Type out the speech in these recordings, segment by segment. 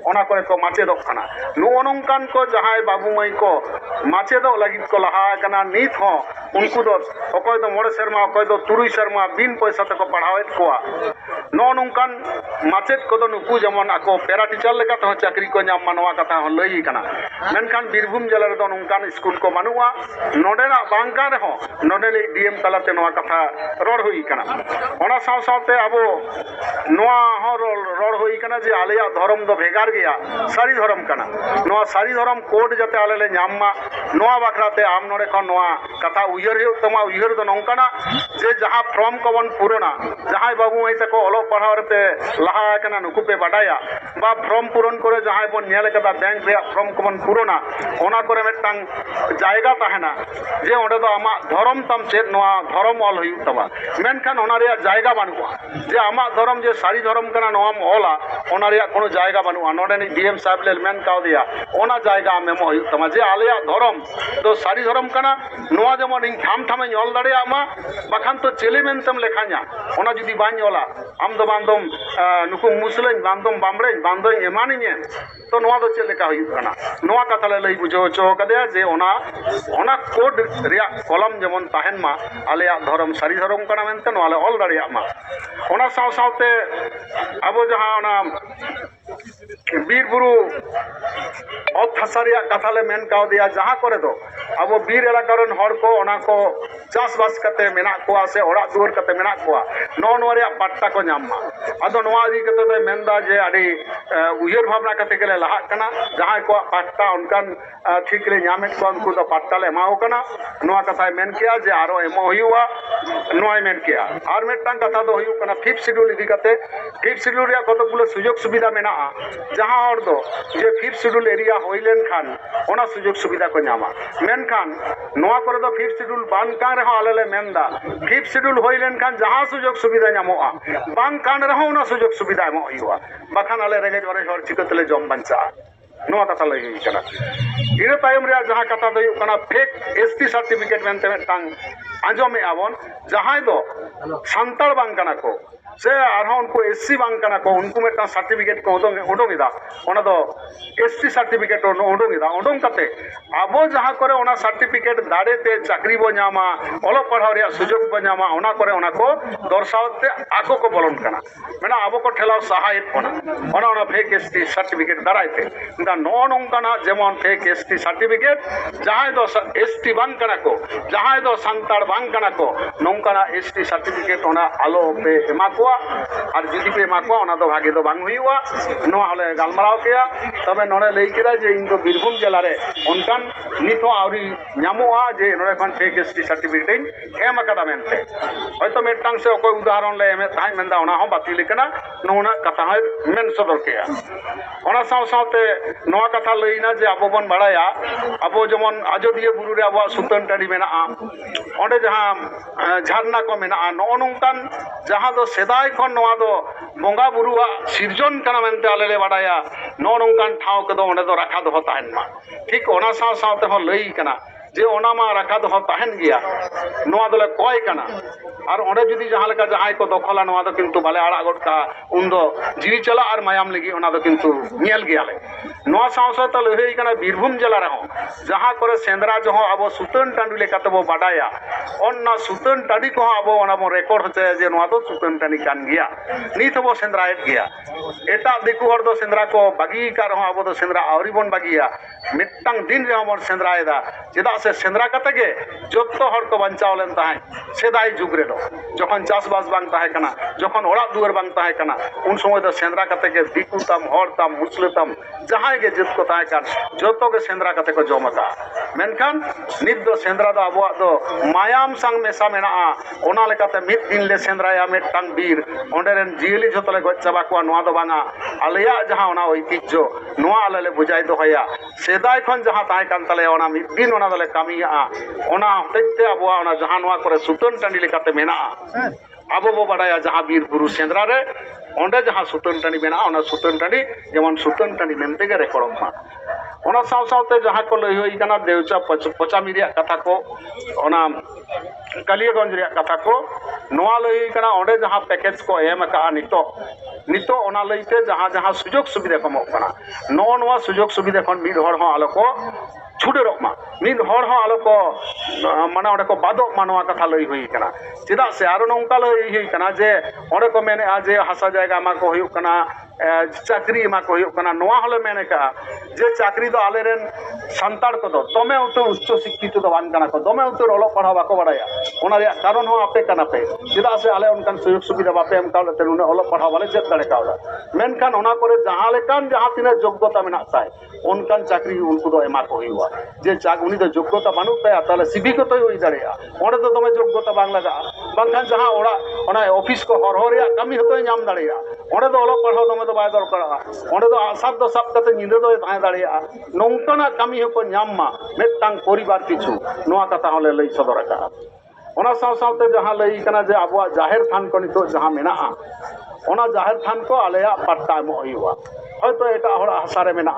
ᱚᱱᱟ ᱠᱚᱨᱮ ᱠᱚ ᱢᱟᱪᱮᱫᱚᱜ ᱠᱟᱱᱟ ᱱᱚᱜᱼᱚ ᱱᱚᱝᱠᱟᱱ ᱠᱚ ᱡᱟᱦᱟᱸᱭ ᱵᱟᱹᱵᱩ ᱢᱟᱹᱭ ᱠᱚ ᱢᱟᱪᱮᱫᱚᱜ ᱞᱟᱹᱜᱤᱫ ᱠᱚ ᱞᱟᱦᱟ ᱟᱠᱟᱱᱟ ᱱᱤᱛ ᱦᱚᱸ ᱩᱱᱠᱩ ᱫᱚ ᱚᱠᱚᱭ ᱫᱚ 5 ᱥᱮᱨᱢᱟ ᱚᱠᱚᱭ ᱫᱚ 3 ᱥᱮᱨᱢᱟ ᱵᱤᱱ ᱯᱚᱭᱥᱟ ᱛᱮᱠᱚ ᱯᱟᱲᱦᱟᱣᱮᱫ ᱠᱚᱣᱟ ᱱᱚᱜᱼᱚ ᱱᱚᱝᱠᱟᱱ ᱢᱟᱪᱮᱫ ᱠᱚᱫᱚ ᱱᱩᱠᱩ ᱡᱮᱢᱚᱱ ᱟᱠᱚ ᱯᱮᱨᱟ ᱴᱤᱪᱟᱨ ᱞᱮᱠᱟ ᱛᱮᱦᱚᱸ ᱪᱟᱹᱠᱨᱤ ᱠᱚ ᱧᱟᱢ ᱢᱟ ᱱᱚᱣᱟ ᱠᱟᱛᱷᱟ ᱦᱚᱸ ᱞᱟᱹᱭ ᱠᱟᱱᱟ ᱢᱮᱱᱠᱷᱟᱱ ᱵᱤᱨᱵᱷᱩᱢ ᱡᱮᱞᱟ ᱨᱮᱫᱚ ᱱᱚᱝᱠᱟᱱ ᱥᱠᱩᱞ ᱠᱚ ᱵᱟᱹᱱᱩᱜᱼᱟ ᱱᱚᱰᱮᱱᱟᱜ ᱵᱟᱝ ᱠᱟᱱ ᱨᱮᱦᱚᱸ ᱱᱚᱰᱮᱱᱤᱡ ᱰᱤᱮᱢ ᱛᱟᱞᱟᱛᱮ ᱱᱚᱣᱟ ᱠᱟᱛᱷᱟ ᱨᱚᱲ ᱦᱩᱭ ᱠᱟᱱᱟ ᱚᱱᱟ ᱥᱟᱶ ᱥᱟᱶᱛᱮ ᱟᱵᱚ ᱱᱚᱣᱟ ᱦᱚᱸ ᱨᱚᱲ ᱦᱩᱭ ᱠᱟᱱᱟ ᱡᱮ ᱟᱞᱮᱭᱟᱜ ᱫᱷᱚᱨᱚᱢ ᱫᱚ ᱵᱷᱮᱜᱟᱨ ᱜᱮᱭᱟ ᱥᱟᱹᱨᱤ ᱫᱷᱚᱨᱚᱢ ᱠᱟᱱᱟ ᱱᱚᱣᱟ ᱥᱟᱹᱨᱤ ᱫᱷᱚᱨᱚᱢ ᱠᱳᱰ ᱡᱟᱛᱮ ᱟᱞᱮ ᱞᱮ ᱧᱟᱢ ᱢᱟ ᱱᱚᱣᱟ ᱵᱟᱠᱷᱨᱟᱛᱮ ᱟᱢ ᱱᱚᱰᱮ ᱠᱷᱚᱱ ᱱᱚᱣᱟ ᱠᱟᱛᱷᱟ ᱩᱭᱦᱟᱹᱨ ᱦᱩᱭᱩᱜ ᱛᱟᱢᱟ ᱩᱭᱦᱟᱹᱨ ᱫᱚ ᱱᱚᱝᱠᱟᱱᱟᱜ ᱡᱮ ᱡᱟᱦᱟᱸ ᱯᱷᱨᱚᱢ ᱠᱚᱵᱚᱱ ᱯᱩᱨᱚᱱᱟ ᱡᱟᱦᱟᱸᱭ ᱵᱟᱹᱵᱩ ᱢᱟᱹᱭ ᱛᱟᱠᱚ ᱚᱞᱚᱜ ᱯᱟᱲᱦᱟᱣ ᱨᱮᱯᱮ ᱞᱟᱦᱟ ᱟᱠᱟᱱᱟ ᱱᱩᱠᱩ ᱯᱮ ᱵᱟᱰᱟᱭᱟ ᱵᱟ ᱯᱷᱨᱚᱢ ᱯᱩᱨᱚᱱ ᱠᱚᱨᱮ ᱡᱟᱦᱟᱸᱭ ᱵᱚᱱ ᱧᱮᱞ ᱠᱟᱫᱟ ᱵᱮᱝᱠ ᱨᱮᱭᱟᱜ ᱯᱷᱨᱚᱢ ᱠᱚᱵᱚᱱ ᱯᱩᱨᱚᱱᱟ ᱚᱱᱟ ᱠᱚᱨᱮ ᱢᱤᱫᱴᱟᱝ ᱡᱟᱭᱜᱟ ᱛᱟᱦᱮᱱᱟ ᱡᱮ ᱚᱸᱰᱮ ᱫᱚ ᱟᱢᱟᱜ ᱫᱷᱚᱨᱚᱢ ᱛᱟᱢ ᱪᱮᱫ ᱱᱚᱣᱟ ᱫᱷᱚᱨᱚᱢ ᱚᱞ ᱦᱩᱭᱩᱜ ᱛᱟᱢᱟ ᱢᱮᱱᱠᱷᱟᱱ ᱚᱱᱟ ᱨᱮᱭᱟᱜ ᱡᱟᱭᱜᱟ ᱵᱟᱹᱱᱩᱜᱼᱟ ᱡᱮ ᱟᱢᱟᱜ ᱫᱷᱚᱨᱚᱢ ᱡᱮ ᱥᱟᱹᱨᱤ ᱫᱷᱚᱨᱚᱢ ᱠᱟᱱᱟ ᱱᱚᱣᱟᱢ ᱚᱞᱟ ᱚᱱᱟ ᱨᱮᱭᱟᱜ কোনো জায়গা বানুয়া নডেনি ডিএম সাহেব লে মেন কাউদিয়া ওনা জায়গা আম এমো হুᱭᱩᱜ ᱛᱟᱢᱟ ᱡᱮ ᱟᱞᱮᱭᱟᱜ ᱫᱷᱚᱨᱚᱢ ᱫᱚ ᱥᱟᱹᱨᱤ ᱫᱷᱚᱨᱚᱢ ᱠᱟᱱᱟ ᱱᱚᱣᱟ ᱡᱮᱢᱚᱱ ᱤᱧ ᱴᱷᱟᱢ ᱴᱷᱟᱢᱤᱧ ᱚᱞ ᱫᱟᱲᱮᱭᱟᱜ ᱢᱟ ᱵᱟᱠᱷᱟᱱ ᱛᱚ ᱪᱮᱞᱮ ᱢᱮᱱᱛᱮᱢ ᱞᱮᱠᱷᱟᱧᱟ ᱚᱱᱟ ᱡᱩᱫᱤ ᱵᱟᱹᱧ ᱚᱞᱟ ᱟᱢ ᱫᱚ ᱵᱟᱝᱫᱚᱢ ᱱᱩᱠᱩ ᱢᱩᱥᱞᱟᱹᱧ ᱵᱟᱝᱫᱚᱢ ᱵᱟᱢᱲᱮᱧ ᱵᱟᱝᱫᱚᱧ ᱮᱢᱟᱱᱤᱧᱟ ᱛᱚ ᱱᱚᱣᱟ ᱫᱚ ᱪᱮᱫ ᱞᱮᱠᱟ ᱦᱩᱭᱩᱜ ᱠᱟᱱᱟ ᱱᱚᱣᱟ ᱠᱟᱛᱷᱟ ᱞᱮ ᱞᱟᱹᱭ ᱵᱩᱡᱷᱟᱹᱣ ᱦᱚᱪᱚ ᱠᱟᱫᱮᱭᱟ ᱡᱮ ᱚᱱᱟ ᱠᱳᱰ ᱨᱮᱭᱟᱜ ᱠᱚᱞᱚᱢ ᱡᱮᱢᱚᱱ ᱛᱟᱦᱮᱱ ᱢᱟ ᱟᱞᱮᱭᱟᱜ ᱫᱷᱚᱨᱚᱢ ᱥᱟᱹᱨᱤ ᱫᱷᱚᱨᱚᱢ ᱠᱟᱱᱟ ᱢᱮᱱᱛᱮ ᱱᱚᱣᱟ ᱞᱮ ᱚᱞ ᱫᱟᱲᱮᱭᱟᱜ ᱢᱟ ᱚᱱᱟ ᱥᱟᱶ ᱥᱟᱶᱛᱮ ᱟᱵᱚ ᱡᱟᱦᱟᱸ ᱚᱱᱟ ᱵᱤᱨ ᱵᱩᱨᱩ ᱚᱛ ᱦᱟᱥᱟ ᱨᱮᱭᱟᱜ ᱠᱟᱛᱷᱟ ᱞᱮ ᱢᱮᱱ ᱠᱟᱣᱫᱮᱭᱟ ᱡᱟᱦᱟᱸ ᱠᱚᱨᱮ ᱫᱚ ᱟᱵᱚ ᱵᱤᱨ ᱮᱞᱟᱠᱟ ᱨᱮᱱ ᱦᱚᱲ ᱠᱚ ᱚᱱᱟ ko চাষবাস কাতে মেনাক কোয়া সে ওড়াক দুয়ার কাতে মেনাক কোয়া নওয়া রেয়াক পাট্টা ko ñam ma ado nowa adi kate do menda je adi uyar bhabna kate gele lahak kana jahay ko patta onkan ঠিক le ñamet ko unku do patta le emao kana nowa katha men kiya je aro emo huyuwa noy men kiya ar mettang katha do huyu kana fifth schedule idi kate fifth schedule reya kotokgulo sujog subida mena jaha hor do je fifth schedule area hoilen khan ona sujog subida ko ñama menkhan nowa kore do fifth schedule ban kan reho alele menda fifth schedule hoilen khan jaha sujog subida ñamoa ban kan reho ona sujog subida emo huyuwa bakhan ale rege jore hor chikatele jom bancha nowa katha lay hui kana ina tayom reya jaha katha do huyuk kana fake ST certificate mente metang anjome abon jahay do santal bang kana ko se arhon unku SC bang kana ko unku metang certificate ko odong ida ona do ST certificate odong ida odong kate abo jaha kore ona certificate dare te chakri bo ñama olo padhaw reya sujog bo ñama ona kore ona ko dorsawte ako ko bolon kana mena abo ko thelaw sahayet ona fake ST certificate darai te nda no nongkana jemon fake ST certificate jahay do ST bang kana ko jahay do santar bang kana ko nongkana ST certificate ona alo pe ema ko আর যদি pay Mako ওনা তো ভাগে তো বাং হুইওয়া no হলে গালমারাও কেয়া তবে নড়ে লই কেদা যে ইন তো বীরভূম জেলারে অনকান নিতো আউরি ñamoa যে নড়ে কোন ফেক এসটি সার্টিফিকেট এম আকাদা মেনতে হয়তো মেটাং সে অকয় উদাহরণ লে এমে তাই মেনদা ওনা হন বাতিল কেনা নোনা কথা হয় মেন সদর কেয়া ওনা সাও সাওতে নোয়া কথা লইনা যে আবো বন বাড়ায়া আবো যেমন আজদিয়া বুরু রে আবো সুতন টাড়ি মেনা onde jaha jharna ko mena no nongkan jaha do sedai khon noa do bonga buruwa sirjon kana mente alele badaya no nongkan thau ko do onde do rakha do tahen ma thik ona saw saw te ho lei kana je ona ma rakha do tahen giya noa dole koy kana আর ওরে যদি যাহা লেকা যাহাই কো দখলা নোয়া দো কিন্তু বালে আড়া গটকা উন্দো জিরি চলা আর মায়াম লাগি ওনা দো কিন্তু নিয়াল গিয়ালে নোয়া সাংসদ তলে হই কানা বীরভূম জেলা রে যাহা করে সেন্দ্রা জহ আবো সুতন টান্ডি লেকা তবো বাডায়া অন্না সুতন টাডি কো আবো ওনা মো রেকর্ড হচ্ছে যে নোয়া দো সুতন টানি কান গিয়া নিত বো সেন্দ্রা এট গিয়া এটা দেখু হর দো সেন্দ্রা কো বাগি কার হ আবো দো সেন্দ্রা আউরি বন বাগিয়া মিট্টাং দিন রে আমর সেন্দ্রা এদা যেদা সে সেন্দ্রা কাতে গে যত হর কো বাঞ্চাও লেন তাই সেদাই যুগরে যখন চাষবাস বাং তাহে কানা যখন ওড়াক দুয়ার বাং তাহে কানা উন সময় তো সেন্দ্রা কাতে কে দিকুতাম হরতাম মুসলিতাম যাহাই গে জিত ko tahe kan joto ge sendra kate ko jomaka menkan nit do sendra do abo do mayam sang mesa mena ona lekate mit din le sendra ya metang bir onderen jili jotole goj chaba ko noa do banga aleya jaha ona oitijjo noa alele bujai do hoya sedai khon jaha tahe kan tale ona mit din ona dole kamiya ona hotete abo ona jaha noa kore suton tandi lekate mena abo bo badaya jaha bir buru sendra re onde jaha suton tani mena ona suton tani jemon suton tani mente ge rekorong ma ona saw sawte jaha ko loi hoi kana deucha pochami reya katha ko ona kaliyaganj reya katha ko noa loi kana onde jaha package ko em ka nito नितो ओना लईते जहाँ जहाँ सुजोग सुविधा को एमोग कना नौ नवा सुजोग सुविधा खन मिद हर हो आलो को छुडेरोग मा मिद हर हो आलो को माने ओडे को बादोग मा नवा कथा लई हुई कना चेदा से आरो नोंका लई हुई कना जे ओडे को मेने आ जे हासा जायगा मा को हुई कना चाकरी मा को हुई कना नवा हले मेने का जे चाकरी दो आले रेन संताड़ को दो दमे उतो उच्च शिक्षित दो बान कना को दमे उतो ओलो पढ़ा बाको बडाया ओना रे कारण हो आपे कना पे चेदा से आले उनकान सुयोग सुविधा बापे एम कावले ते उन ओलो पढ़ा वाले चेत दाड़े कावला मेनखान ओना करे जहां लेकान जहां तिना योग्यता मेना ताय उनकान चाकरी उनको दो एमा को हुईवा जे चाक उनी दो योग्यता बानु ताय ताले सिबिको तो हुई दाड़ेया ओंडे दो दमे योग्यता बांग लगा बांखान जहां ओड़ा ओना ऑफिस को हर रे कामी हतो नाम दाड़ेया ओंडे दो ओलो पढ़ा दमे दो बाय दरकार ओंडे दो आसाब दो सब कते निंदे दो ताय दाड़ेया नोंकाना कामी हको नाम मा मेटांग परिवार किछु नोआ कथा होले लई सदर का ओना साव सावते जहां लई कना जे आबो जाहिर थान को नितो जहां मेना ओना जाहिर थान को आलेया पट्टा एमो हुईवा হয়তো এটা হাসারে মেনা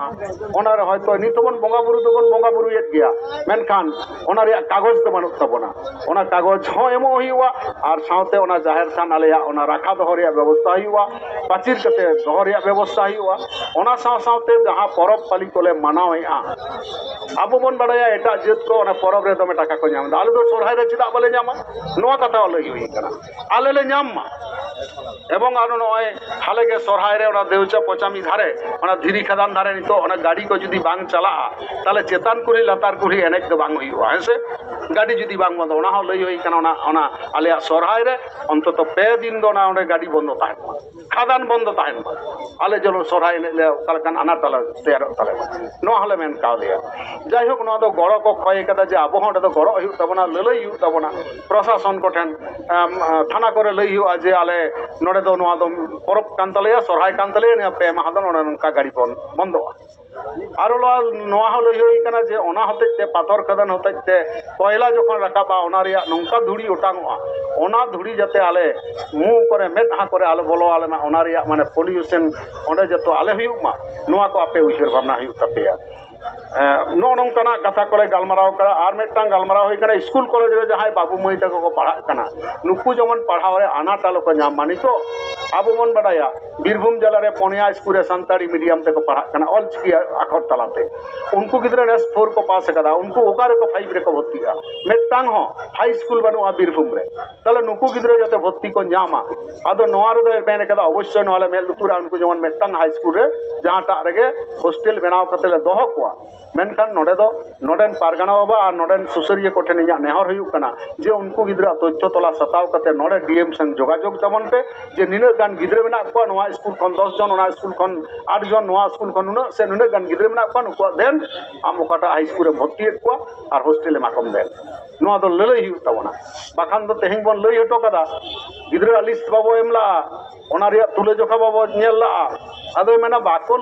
ওনার হয়তো নিতবন বঙ্গা বুরু দবন বঙ্গা বুরু এত গিয়া মেনখান ওনার কাগজ তো বানুক তাবনা ওনা কাগজ হ এমো হইওয়া আর সাথে ওনা জাহের থান আলেয়া ওনা রাখা দহরিয়া ব্যবস্থা হইওয়া পাচির কতে দহরিয়া ব্যবস্থা হইওয়া ওনা সাথে যাহা পরব পালি কোলে মানাও হইয়া আবু বন বাড়ায়া এটা জেত কো ওনা পরব রে দমে টাকা কো নাম আলে তো সরহাই রে চিদা বলে জামা নোয়া কথা লই হই কানা আলে লে নামা এবং আর নয় হালেগে সরহাই রে ওনা দেউচা পচামি ধারে ওনা ধিরি খাদান ধারে নিতো ওনা গাড়ি को যদি বাং চালা তাহলে চেতান কুড়ি লাতার কুড়ি অনেক তো বাং হইবা হেসে গাড়ি যদি বাং বন্ধ ওনা হল লই হই কারণ ওনা ওনা আলিয়া সরহাই রে অন্তত পে দিন দো না ওনে গাড়ি বন্ধ তাহেন খাদান বন্ধ তাহেন আলে জলো সরহাই লে কালকান আনা তালা তেয়ার তালে নো হলে মেন কাও দিয়া যাই হোক নো তো গড় কো খয় কাদা যে আবহাওয়া তো গড় হইউ তাবনা ললই হইউ তাবনা প্রশাসন को ठेन थाना करे लई हइउ जे आले नोडे दो नोआ दो परब कान तलेया सरहाय कान तलेया ने पे महादन ओना नंका गाड़ी बंदो आरो नोआ हो लई हई कना जे ओना हतेते पाथर खदान हतेते कोयला जखन राखाबा ओना रिया नंका धुड़ी ओटांगोआ ओना धुड़ी जाते आले मु करे मेदहा करे आले बोलो आले ना ओना रिया माने पॉल्यूशन ओंडे जतो आले हइउ मा नोआ को आपे उइहर भावना हइउ तपेया नो नोंकाना कथा कोले गालमाराव करा आर मेटांग गालमाराव होई कना स्कूल कॉलेज रे जहाय बाबू मई तक को पढ़ा कना नुकु जमन पढ़ाव रे आनाट आलो को नाम मानी तो आबो मन बडाया बीरभूम जिला रे पोनिया स्कूल रे संताड़ी मीडियम तक पढ़ा कना ऑल चिकी आखर तलाते उनको गिदरे नेस 4 को पास कदा उनको ओकारे को 5 रे को भर्ती आ मेटांग हो हाई स्कूल बनु आ बीरभूम रे तले नुकु गिदरे जते भर्ती को नामा आदो नोआ रे बेने कदा अवश्य नोले मेल लुतुरा उनको जमन मेटांग हाई स्कूल रे जहां टा रेगे हॉस्टल बनाव कते दोह को मेनखान नोडे दो नोडेन पारगाना बाबा और नोडेन सुसरिया को ठेन नेहर हुई कना जे उनको गिद्रा तथ्य तला सताव कते नोडे डीएम संग जोगाजोग तमन पे जे निना गान गिद्रे मेना को नोआ स्कूल खन 10 जन ओना स्कूल खन 8 जन नोआ स्कूल खन नुना से नुना गान गिद्रे मेना को नुको देन आम ओकाटा हाई स्कूल रे भर्ती को और हॉस्टल में माकम देन नोआ दो ललई हुई तबना बाखान दो तेहिं बन लई हटो कदा गिद्रा लिस्ट बाबो एमला ओना रिया तुले जोखा बाबो नेला आदो मेना बाको